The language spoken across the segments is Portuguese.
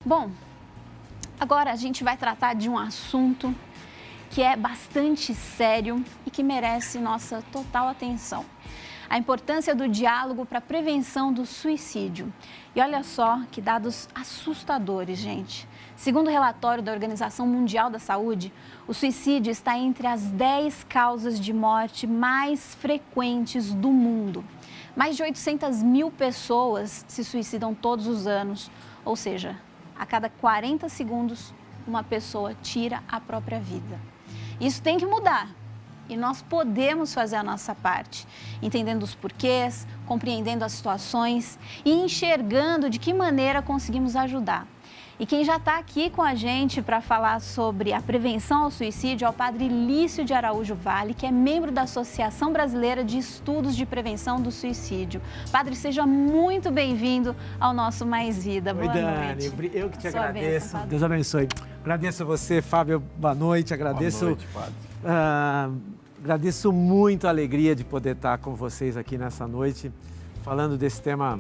Bom, agora a gente vai tratar de um assunto que é bastante sério e que merece nossa total atenção. A importância do diálogo para a prevenção do suicídio. E olha só que dados assustadores, gente. Segundo o relatório da Organização Mundial da Saúde, o suicídio está entre as 10 causas de morte mais frequentes do mundo. Mais de 800 mil pessoas se suicidam todos os anos, ou seja, a cada 40 segundos, uma pessoa tira a própria vida. Isso tem que mudar e nós podemos fazer a nossa parte, entendendo os porquês, compreendendo as situações e enxergando de que maneira conseguimos ajudar. E quem já está aqui com a gente para falar sobre a prevenção ao suicídio é o Padre Lício de Araújo Vale, que é membro da Associação Brasileira de Estudos de Prevenção do Suicídio. Padre, seja muito bem-vindo ao nosso Mais Vida. Boa noite. Dani, eu que te Sua agradeço. bênção, Deus abençoe. Agradeço a você, Fábio. Boa noite. Agradeço. Boa noite, Padre. Agradeço muito a alegria de poder estar com vocês aqui nessa noite, falando desse tema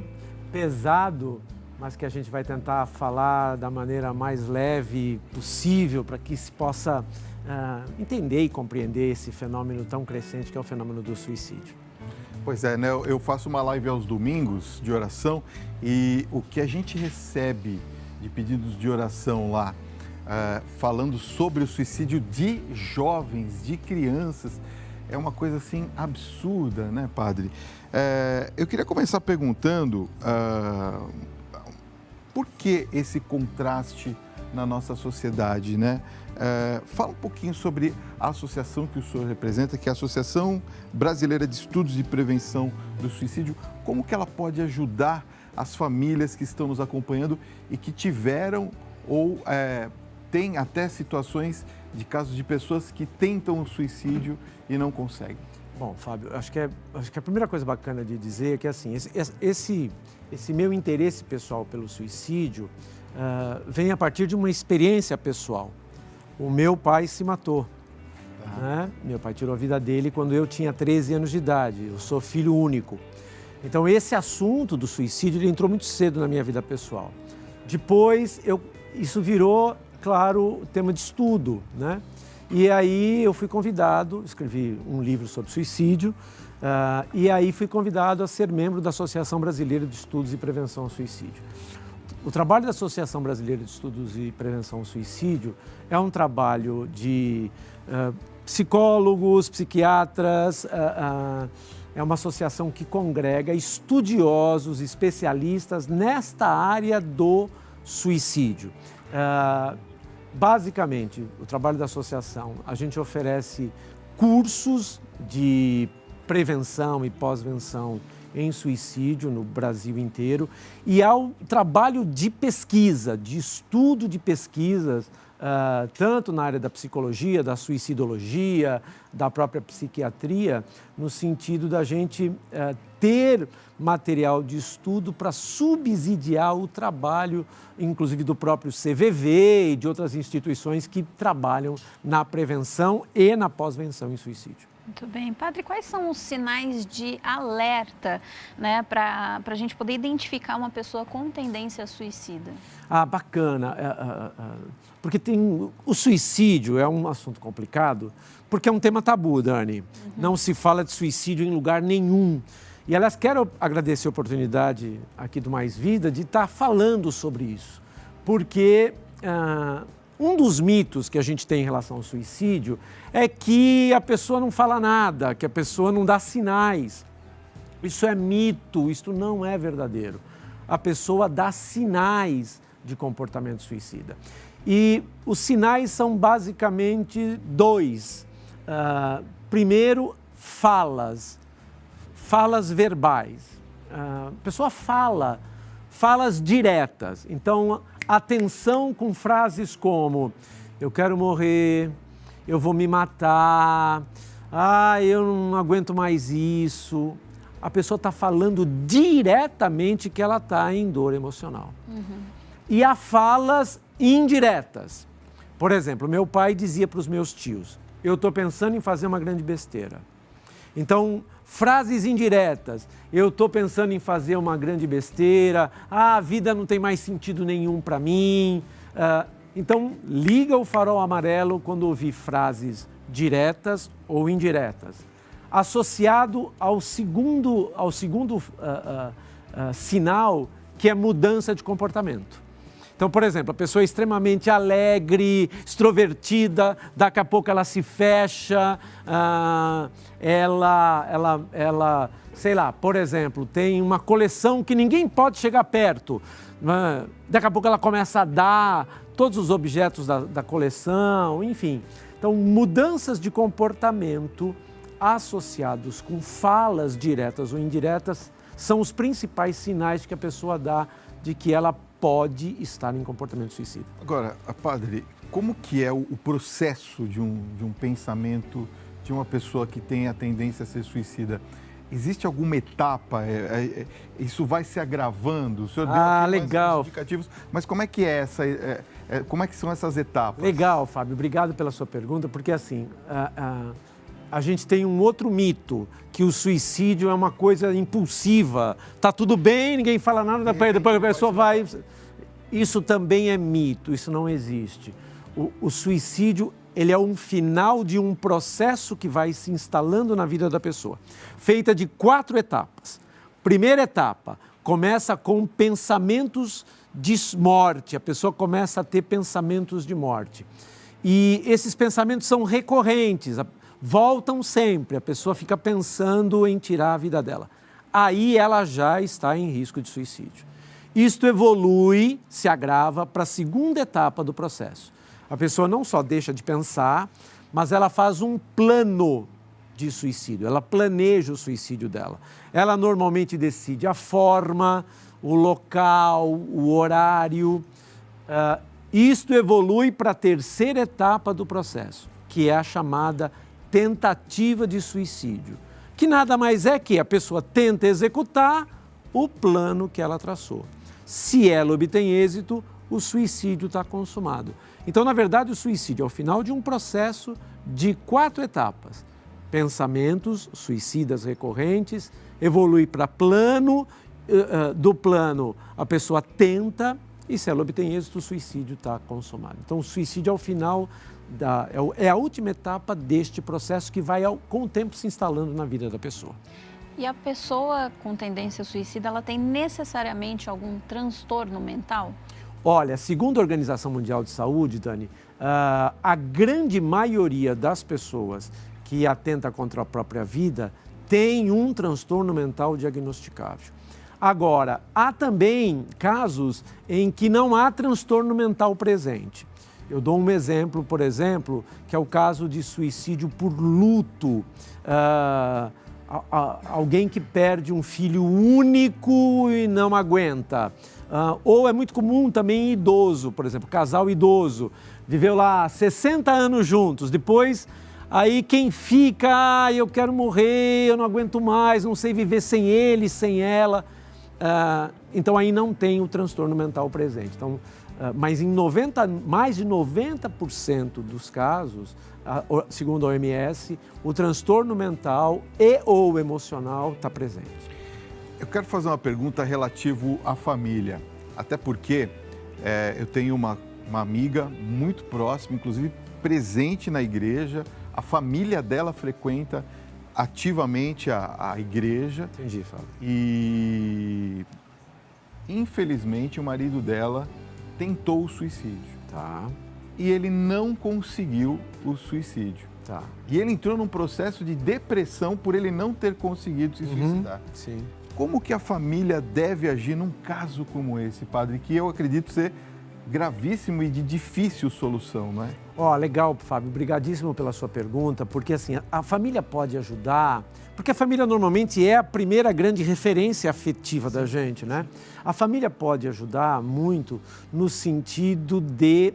pesado, mas que a gente vai tentar falar da maneira mais leve possível para que se possa entender e compreender esse fenômeno tão crescente que é o fenômeno do suicídio. Pois é, né? Eu faço uma live aos domingos de oração e o que a gente recebe de pedidos de oração lá, falando sobre o suicídio de jovens, de crianças, é uma coisa assim absurda, né, Padre? Eu queria começar perguntando por que esse contraste na nossa sociedade, né? Fala um pouquinho sobre a associação que o senhor representa, que é a Associação Brasileira de Estudos de Prevenção do Suicídio. Como que ela pode ajudar as famílias que estão nos acompanhando e que tiveram ou têm até situações de casos de pessoas que tentam o suicídio e não conseguem? Bom, Fábio, acho que a primeira coisa bacana de dizer é que assim, esse meu interesse pessoal pelo suicídio vem a partir de uma experiência pessoal. O meu pai se matou. Né? Meu pai tirou a vida dele quando eu tinha 13 anos de idade. Eu sou filho único. Então, esse assunto do suicídio ele entrou muito cedo na minha vida pessoal. Depois, isso virou, claro, tema de estudo, né? E aí eu fui convidado, escrevi um livro sobre suicídio, e aí fui convidado a ser membro da Associação Brasileira de Estudos e Prevenção ao Suicídio. O trabalho da Associação Brasileira de Estudos e Prevenção ao Suicídio é um trabalho de psicólogos, psiquiatras, é uma associação que congrega estudiosos, especialistas nesta área do suicídio. Basicamente, o trabalho da associação, a gente oferece cursos de prevenção e pós-venção em suicídio no Brasil inteiro e ao trabalho de pesquisa, de estudo de pesquisas, tanto na área da psicologia, da suicidologia, da própria psiquiatria, no sentido da gente ter material de estudo para subsidiar o trabalho, inclusive do próprio CVV e de outras instituições que trabalham na prevenção e na pós-venção em suicídio. Muito bem. Padre, quais são os sinais de alerta, né, para a gente poder identificar uma pessoa com tendência suicida? Bacana. Porque o suicídio é um assunto complicado, porque é um tema tabu, Dani. Não se fala de suicídio em lugar nenhum. E, aliás, quero agradecer a oportunidade aqui do Mais Vida de estar falando sobre isso, porque um dos mitos que a gente tem em relação ao suicídio é que a pessoa não fala nada, que a pessoa não dá sinais. Isso é mito, isso não é verdadeiro. A pessoa dá sinais de comportamento suicida. E os sinais são basicamente dois. Primeiro, falas verbais. A pessoa falas diretas. Então, atenção com frases como: eu quero morrer, eu vou me matar, eu não aguento mais isso. A pessoa está falando diretamente que ela está em dor emocional. E há falas indiretas. Por exemplo, meu pai dizia para os meus tios: eu estou pensando em fazer uma grande besteira. Então, frases indiretas. Eu estou pensando em fazer uma grande besteira. A vida não tem mais sentido nenhum para mim. Então, liga o farol amarelo quando ouvir frases diretas ou indiretas. Associado ao segundo sinal, que é mudança de comportamento. Então, por exemplo, a pessoa é extremamente alegre, extrovertida, daqui a pouco ela se fecha, ela, sei lá, por exemplo, tem uma coleção que ninguém pode chegar perto. Daqui a pouco ela começa a dar todos os objetos da coleção, enfim. Então, mudanças de comportamento associados com falas diretas ou indiretas são os principais sinais que a pessoa dá de que ela pode estar em comportamento suicida. Agora, padre, como que é o processo de um pensamento de uma pessoa que tem a tendência a ser suicida? Existe alguma etapa? Isso vai se agravando? O senhor deu aqui legal. Mais indicativos, mas como é que é como é que são essas etapas? Legal, Fábio. Obrigado pela sua pergunta, porque assim, a gente tem um outro mito, que o suicídio é uma coisa impulsiva. Tá tudo bem, ninguém fala nada, depois a pessoa vai... Isso também é mito, isso não existe. O suicídio, ele é um final de um processo que vai se instalando na vida da pessoa, feita de 4 etapas. Primeira etapa, começa com pensamentos de morte, a pessoa começa a ter pensamentos de morte. E esses pensamentos são recorrentes, voltam sempre, a pessoa fica pensando em tirar a vida dela. Aí ela já está em risco de suicídio. Isto evolui, se agrava para a segunda etapa do processo. A pessoa não só deixa de pensar, mas ela faz um plano de suicídio, ela planeja o suicídio dela. Ela normalmente decide a forma, o local, o horário. Isto evolui para a terceira etapa do processo, que é a chamada tentativa de suicídio, que nada mais é que a pessoa tenta executar o plano que ela traçou. Se ela obtém êxito, o suicídio está consumado. Então, na verdade, o suicídio é o final de um processo de 4 etapas. Pensamentos suicidas recorrentes, evolui para plano, do plano a pessoa tenta e se ela obtém êxito, o suicídio está consumado. Então, o suicídio é o final, é a última etapa deste processo que vai, com o tempo, se instalando na vida da pessoa. E a pessoa com tendência suicida, ela tem necessariamente algum transtorno mental? Olha, segundo a Organização Mundial de Saúde, Dani, a grande maioria das pessoas que atenta contra a própria vida tem um transtorno mental diagnosticável. Agora, há também casos em que não há transtorno mental presente. Eu dou um exemplo, por exemplo, que é o caso de suicídio por luto. Alguém que perde um filho único e não aguenta. Ou é muito comum também idoso, por exemplo, casal idoso, viveu lá 60 anos juntos, depois aí quem fica, eu quero morrer, eu não aguento mais, não sei viver sem ele, sem ela. Então aí não tem o transtorno mental presente. Então, mas em mais de 90% dos casos, segundo a OMS, o transtorno mental e ou emocional está presente. Eu quero fazer uma pergunta relativa à família, até porque eu tenho uma amiga muito próxima, inclusive presente na igreja, a família dela frequenta ativamente a igreja. Entendi, Fábio. E, infelizmente, o marido dela tentou o suicídio. Tá. E ele não conseguiu o suicídio. Tá. E ele entrou num processo de depressão por ele não ter conseguido se suicidar. Sim. Como que a família deve agir num caso como esse, padre, que eu acredito ser gravíssimo e de difícil solução, não é? Legal, Fábio, obrigadíssimo pela sua pergunta, porque assim, a família pode ajudar, porque a família normalmente é a primeira grande referência afetiva da gente, né? A família pode ajudar muito no sentido de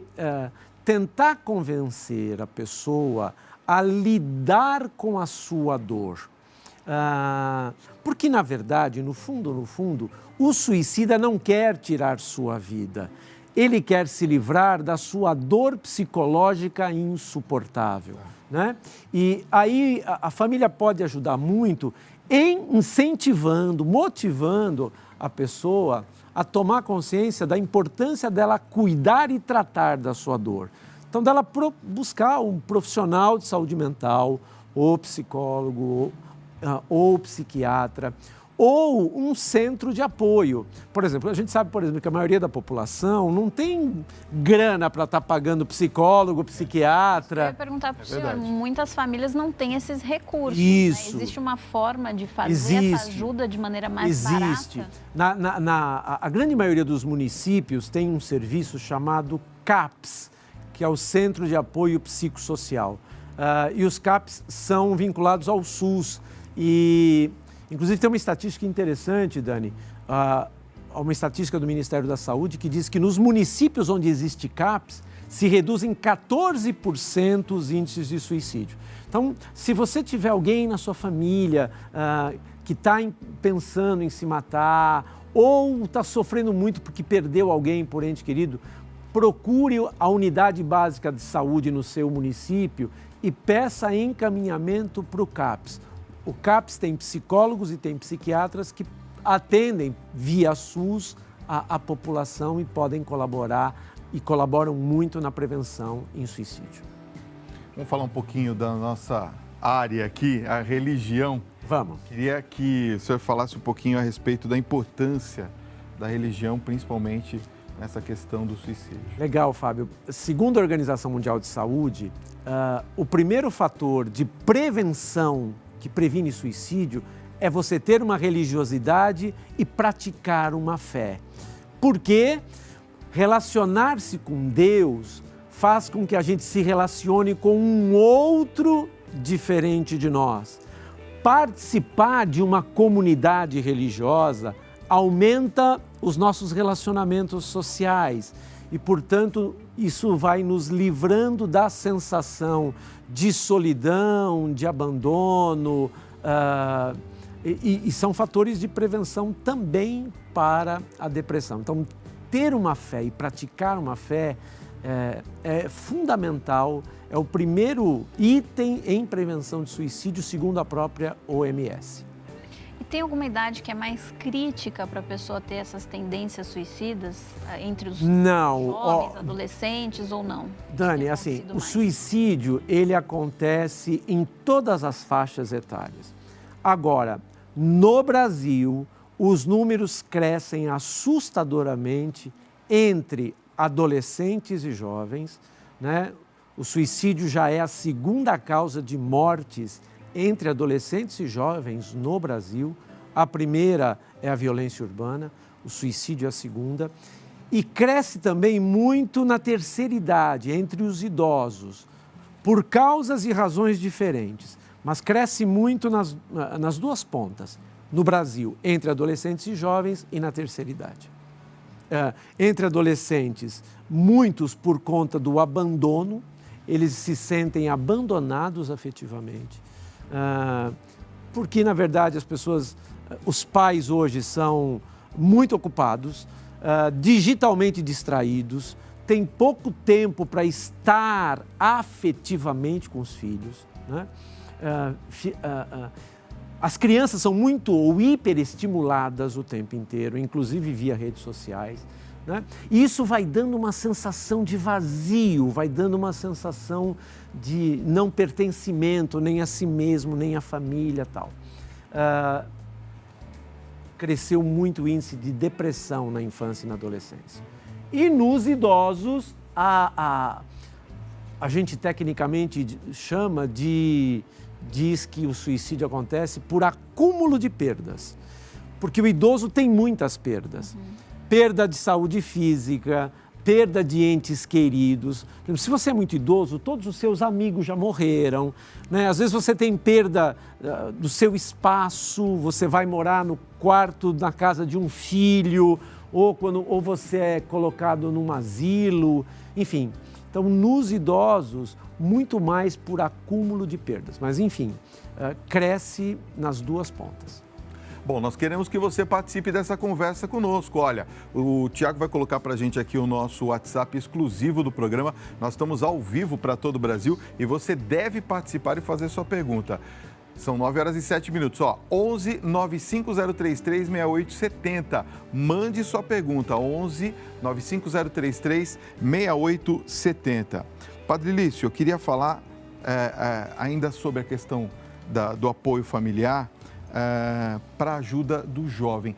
tentar convencer a pessoa a lidar com a sua dor. Porque, na verdade, no fundo, o suicida não quer tirar sua vida. Ele quer se livrar da sua dor psicológica insuportável. né? E aí a família pode ajudar muito em incentivando, motivando a pessoa a tomar consciência da importância dela cuidar e tratar da sua dor. Então, dela buscar um profissional de saúde mental, ou psicólogo, ou psiquiatra, ou um centro de apoio. Por exemplo, a gente sabe, por exemplo, que a maioria da população não tem grana para estar pagando psicólogo, psiquiatra. Eu ia perguntar para o senhor, muitas famílias não têm esses recursos. Isso. Né? Existe uma forma de fazer essa ajuda de maneira mais barata? A grande maioria dos municípios tem um serviço chamado CAPS, que é o Centro de Apoio Psicossocial. E os CAPS são vinculados ao SUS. E, inclusive, tem uma estatística interessante, Dani, uma estatística do Ministério da Saúde que diz que nos municípios onde existe CAPS, se reduzem 14% os índices de suicídio. Então, se você tiver alguém na sua família que está pensando em se matar ou está sofrendo muito porque perdeu alguém por ente querido, procure a unidade básica de saúde no seu município e peça encaminhamento para o CAPS. O CAPS tem psicólogos e tem psiquiatras que atendem via SUS a população e podem colaborar e colaboram muito na prevenção em suicídio. Vamos falar um pouquinho da nossa área aqui, a religião. Vamos. Queria que o senhor falasse um pouquinho a respeito da importância da religião, principalmente nessa questão do suicídio. Legal, Fábio. Segundo a Organização Mundial de Saúde, o primeiro fator de prevenção que previne suicídio é você ter uma religiosidade e praticar uma fé. Porque relacionar-se com Deus faz com que a gente se relacione com um outro diferente de nós. Participar de uma comunidade religiosa aumenta os nossos relacionamentos sociais e, portanto, isso vai nos livrando da sensação de solidão, de abandono, e são fatores de prevenção também para a depressão. Então, ter uma fé e praticar uma fé é fundamental, é o primeiro item em prevenção de suicídio, segundo a própria OMS. E tem alguma idade que é mais crítica para a pessoa ter essas tendências suicidas entre os jovens, adolescentes ou não? Dani, assim, o suicídio, ele acontece em todas as faixas etárias. Agora, no Brasil, os números crescem assustadoramente entre adolescentes e jovens, né? O suicídio já é a segunda causa de mortes entre adolescentes e jovens no Brasil. A primeira é a violência urbana, o suicídio é a segunda. E cresce também muito na terceira idade, entre os idosos, por causas e razões diferentes. Mas cresce muito nas duas pontas, no Brasil, entre adolescentes e jovens e na terceira idade. Entre adolescentes, muitos por conta do abandono, eles se sentem abandonados afetivamente, porque, na verdade, os pais hoje são muito ocupados, digitalmente distraídos, têm pouco tempo para estar afetivamente com os filhos, né? As crianças são muito ou hiperestimuladas o tempo inteiro, inclusive via redes sociais, né? E isso vai dando uma sensação de vazio, vai dando uma sensação de não pertencimento nem a si mesmo, nem à família, tal. Cresceu muito o índice de depressão na infância e na adolescência. E nos idosos, a gente tecnicamente diz que o suicídio acontece por acúmulo de perdas, porque o idoso tem muitas perdas. Perda de saúde física, perda de entes queridos. Se você é muito idoso, todos os seus amigos já morreram, né? Às vezes você tem perda do seu espaço, você vai morar no quarto, na casa de um filho, ou você é colocado num asilo, enfim. Então, nos idosos, muito mais por acúmulo de perdas. Mas, enfim, cresce nas duas pontas. Bom, nós queremos que você participe dessa conversa conosco. Olha, o Tiago vai colocar para a gente aqui o nosso WhatsApp exclusivo do programa. Nós estamos ao vivo para todo o Brasil e você deve participar e fazer sua pergunta. São 9h07. Ó, 11 95033 6870. Mande sua pergunta. 11 95033 6870. Padre Lício, eu queria falar ainda sobre a questão do apoio familiar para a ajuda do jovem.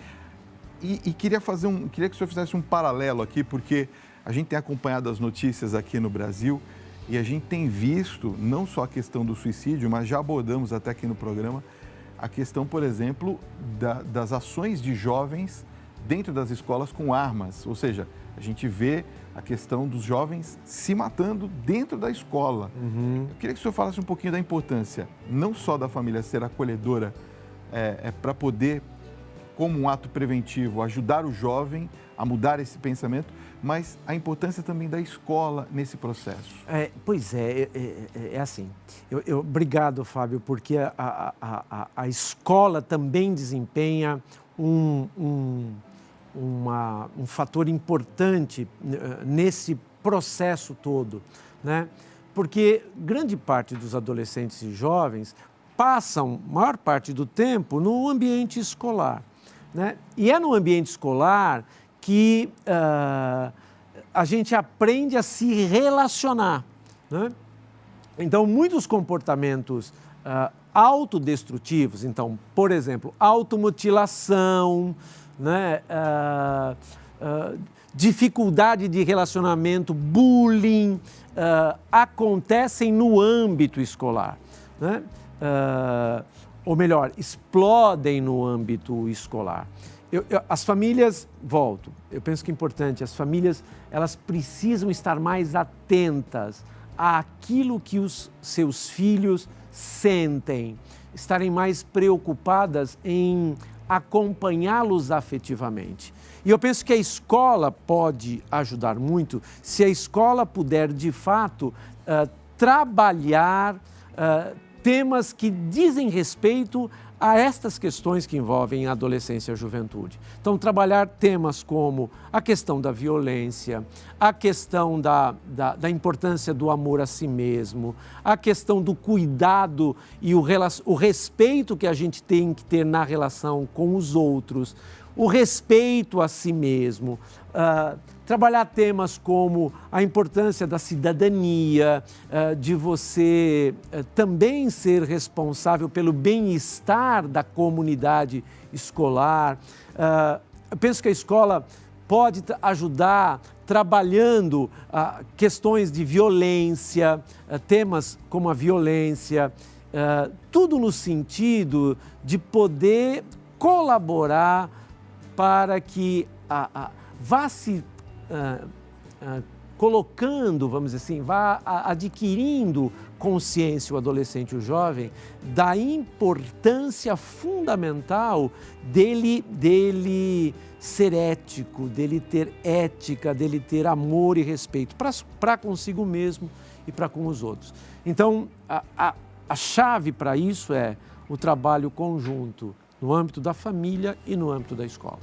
E queria que o senhor fizesse um paralelo aqui, porque a gente tem acompanhado as notícias aqui no Brasil e a gente tem visto não só a questão do suicídio, mas já abordamos até aqui no programa a questão, por exemplo, das ações de jovens dentro das escolas com armas. Ou seja, a gente vê a questão dos jovens se matando dentro da escola. Eu queria que o senhor falasse um pouquinho da importância, não só da família ser acolhedora, para poder, como um ato preventivo, ajudar o jovem a mudar esse pensamento, mas a importância também da escola nesse processo. Pois é assim. Obrigado, Fábio, porque a escola também desempenha um fator importante nesse processo todo, né? Porque grande parte dos adolescentes e jovens passam maior parte do tempo no ambiente escolar, né? E é no ambiente escolar que a gente aprende a se relacionar, né? Então, muitos comportamentos autodestrutivos, então, por exemplo, automutilação, né? Dificuldade de relacionamento, bullying, acontecem no âmbito escolar, né? Ou melhor, explodem no âmbito escolar. As famílias, eu penso que é importante, as famílias, elas precisam estar mais atentas àquilo que os seus filhos sentem, estarem mais preocupadas em acompanhá-los afetivamente. E eu penso que a escola pode ajudar muito se a escola puder, de fato, trabalhar temas que dizem respeito a estas questões que envolvem a adolescência e a juventude. Então, trabalhar temas como a questão da violência, a questão da importância do amor a si mesmo, a questão do cuidado e o respeito que a gente tem que ter na relação com os outros, o respeito a si mesmo, trabalhar temas como a importância da cidadania, de você também ser responsável pelo bem-estar da comunidade escolar. Eu penso que a escola pode ajudar trabalhando questões de violência, temas como a violência, tudo no sentido de poder colaborar para que vá se colocando, vamos dizer assim, vá adquirindo consciência o adolescente e o jovem da importância fundamental dele ser ético, dele ter ética, dele ter amor e respeito para consigo mesmo e para com os outros. Então, a chave para isso é o trabalho conjunto no âmbito da família e no âmbito da escola.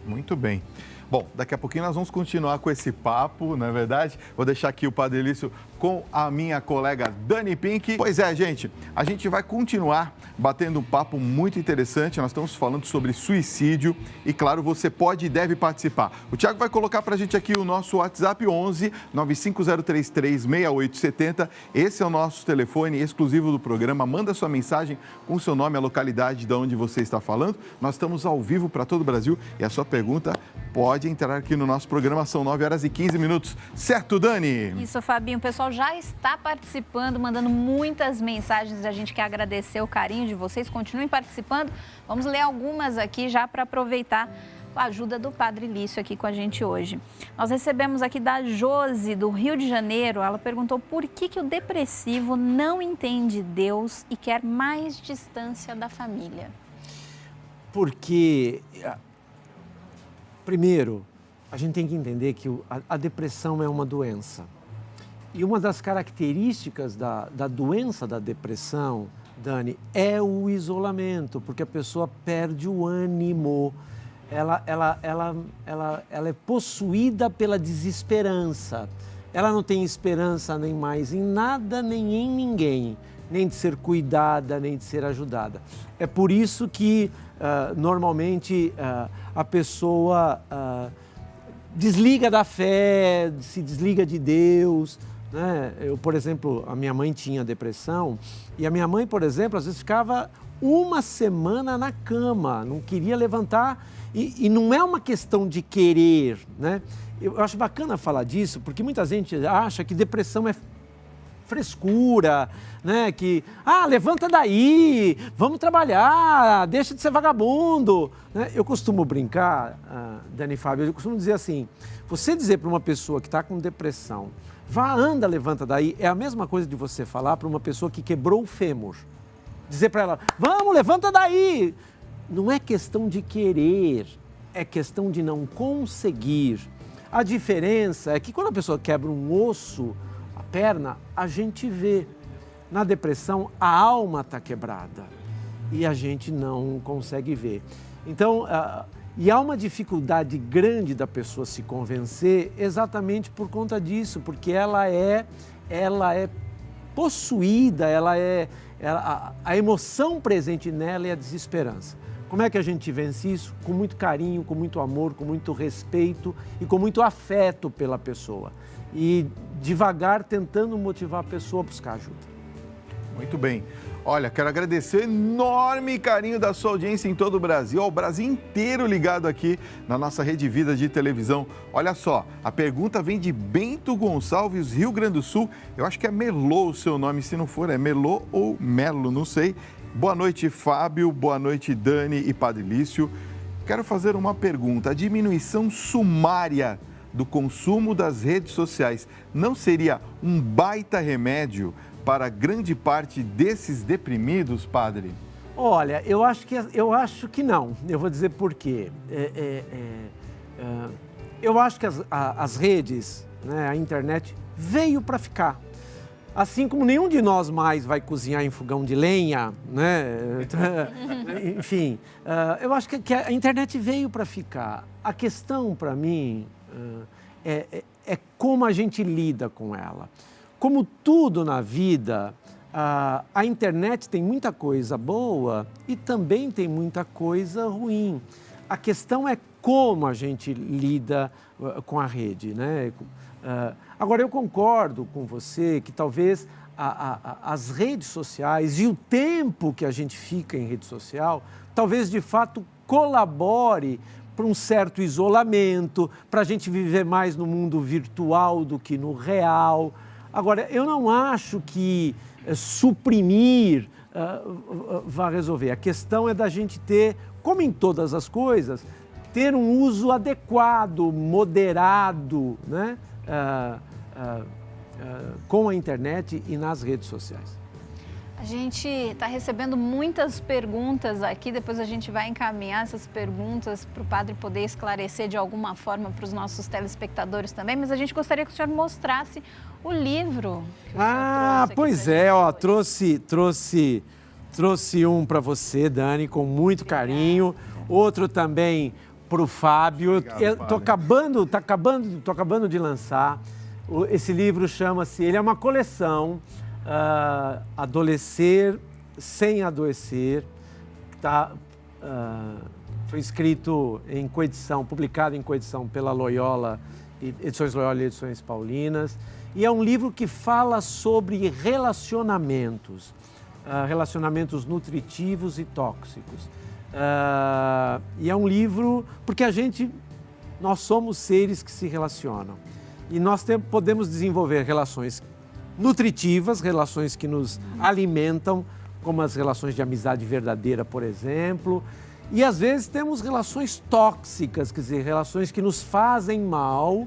Muito bem. Bom, daqui a pouquinho nós vamos continuar com esse papo, não é verdade? Vou deixar aqui o Padre Lício com a minha colega Dani Pink. Pois é, gente, a gente vai continuar batendo um papo muito interessante. Nós estamos falando sobre suicídio e, claro, você pode e deve participar. O Tiago vai colocar para a gente aqui o nosso WhatsApp 11 95033 6870. Esse é o nosso telefone exclusivo do programa. Manda sua mensagem com o seu nome, a localidade de onde você está falando. Nós estamos ao vivo para todo o Brasil e a sua pergunta pode entrar aqui no nosso programa. São 9h15. Certo, Dani? Isso, Fabinho. O pessoal já está participando, mandando muitas mensagens. A gente quer agradecer o carinho de vocês. Continuem participando. Vamos ler algumas aqui já para aproveitar a ajuda do Padre Lício aqui com a gente hoje. Nós recebemos aqui da Josi, do Rio de Janeiro. Ela perguntou por que o depressivo não entende Deus e quer mais distância da família. Porque, primeiro, a gente tem que entender que a depressão é uma doença. E uma das características da doença da depressão, Dani, é o isolamento, porque a pessoa perde o ânimo, ela é possuída pela desesperança. Ela não tem esperança nem mais em nada, nem em ninguém, nem de ser cuidada, nem de ser ajudada. É por isso que, normalmente, a pessoa desliga da fé, se desliga de Deus, né? Eu, por exemplo, a minha mãe tinha depressão e a minha mãe, por exemplo, às vezes ficava uma semana na cama, não queria levantar e não é uma questão de querer, né? Eu acho bacana falar disso porque muita gente acha que depressão é frescura, né? Que, levanta daí, vamos trabalhar, deixa de ser vagabundo, né? Eu costumo brincar, Dani e Fábio, eu costumo dizer assim, você dizer para uma pessoa que está com depressão, vá, anda, levanta daí, é a mesma coisa de você falar para uma pessoa que quebrou o fêmur. Dizer para ela, vamos, levanta daí. Não é questão de querer, é questão de não conseguir. A diferença é que quando a pessoa quebra um osso, a perna, a gente vê. Na depressão, a alma está quebrada e a gente não consegue ver. Então, e há uma dificuldade grande da pessoa se convencer exatamente por conta disso, porque ela é possuída, a emoção presente nela é a desesperança. Como é que a gente vence isso? Com muito carinho, com muito amor, com muito respeito e com muito afeto pela pessoa. E devagar tentando motivar a pessoa a buscar ajuda. Muito bem. Olha, quero agradecer o enorme carinho da sua audiência em todo o Brasil, o Brasil inteiro ligado aqui na nossa Rede Vida de televisão. Olha só, a pergunta vem de Bento Gonçalves, Rio Grande do Sul. Eu acho que é Melô o seu nome, se não for, é Melô ou Melo, não sei. Boa noite, Fábio, boa noite, Dani e Padre Lício. Quero fazer uma pergunta. A diminuição sumária do consumo das redes sociais não seria um baita remédio para grande parte desses deprimidos, padre? Olha, eu acho que não. Eu vou dizer por quê. Eu acho que as redes, né, a internet, veio para ficar. Assim como nenhum de nós mais vai cozinhar em fogão de lenha, né? Enfim, eu acho que a internet veio para ficar. A questão, para mim, é como a gente lida com ela. Como tudo na vida, a internet tem muita coisa boa e também tem muita coisa ruim. A questão é como a gente lida com a rede, né? Agora, eu concordo com você que talvez as redes sociais e o tempo que a gente fica em rede social, talvez de fato colabore para um certo isolamento, para a gente viver mais no mundo virtual do que no real. Agora, eu não acho que suprimir vai resolver. A questão é da gente ter, como em todas as coisas, ter um uso adequado, moderado, né? Com a internet e nas redes sociais. A gente está recebendo muitas perguntas aqui, depois a gente vai encaminhar essas perguntas para o padre poder esclarecer de alguma forma para os nossos telespectadores também, mas a gente gostaria que o senhor mostrasse o livro que o senhor trouxe. Pois é, ó, trouxe um para você, Dani, com muito carinho, outro também para o Fábio. Estou acabando de lançar. Esse livro chama-se, ele é uma coleção, Adolecer sem Adoecer, foi escrito em coedição, publicado em coedição pela Loyola, Edições Loyola e Edições Paulinas, e é um livro que fala sobre relacionamentos, relacionamentos nutritivos e tóxicos. E é um livro porque nós somos seres que se relacionam e nós podemos desenvolver relações nutritivas, relações que nos alimentam, como as relações de amizade verdadeira, por exemplo, e às vezes temos relações tóxicas, quer dizer, relações que nos fazem mal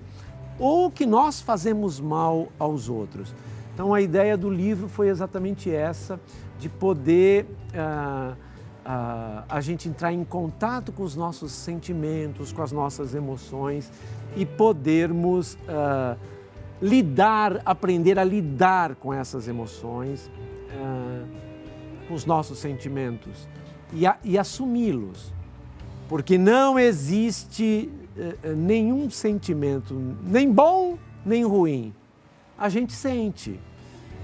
ou que nós fazemos mal aos outros. Então a ideia do livro foi exatamente essa, de poder a gente entrar em contato com os nossos sentimentos, com as nossas emoções e podermos aprender a lidar com essas emoções com os nossos sentimentos e assumi-los. Porque não existe nenhum sentimento, nem bom, nem ruim. A gente sente.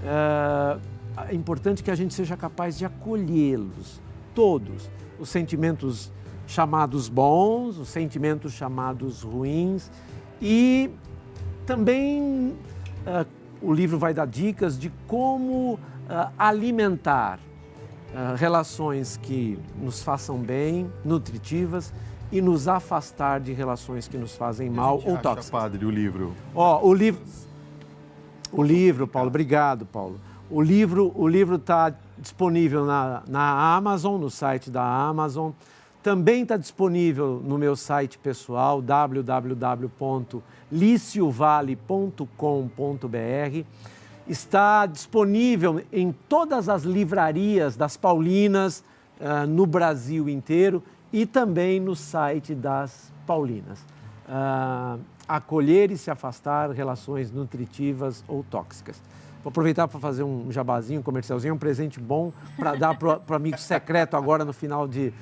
É importante que a gente seja capaz de acolhê-los, todos. Os sentimentos chamados bons, os sentimentos chamados ruins. E também o livro vai dar dicas de como alimentar relações que nos façam bem, nutritivas, e nos afastar de relações que nos fazem mal ou tóxicas. Padre, o livro. O livro, Paulo, obrigado, Paulo. O livro está disponível na Amazon, no site da Amazon. Também está disponível no meu site pessoal, www.liciovale.com.br. Está disponível em todas as livrarias das Paulinas no Brasil inteiro e também no site das Paulinas. Acolher e se afastar relações nutritivas ou tóxicas. Vou aproveitar para fazer um jabazinho, um comercialzinho, um presente bom para dar para o amigo secreto agora no final de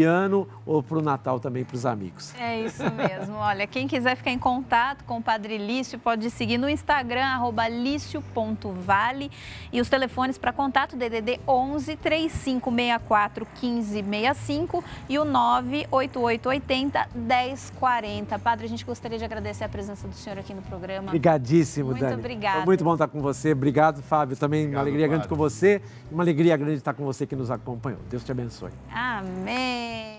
ano ou para o Natal também para os amigos. É isso mesmo. Olha, quem quiser ficar em contato com o Padre Lício pode seguir no Instagram, @licio.vale. E os telefones para contato, DDD 11 3564 1565 e o 98880 1040. Padre, a gente gostaria de agradecer a presença do senhor aqui no programa. Obrigadíssimo, muito Dani. Obrigada. Foi muito bom estar com você. Obrigado, Fábio. Também uma alegria grande com você. Uma alegria grande estar com você que nos acompanhou. Deus te abençoe. Amém.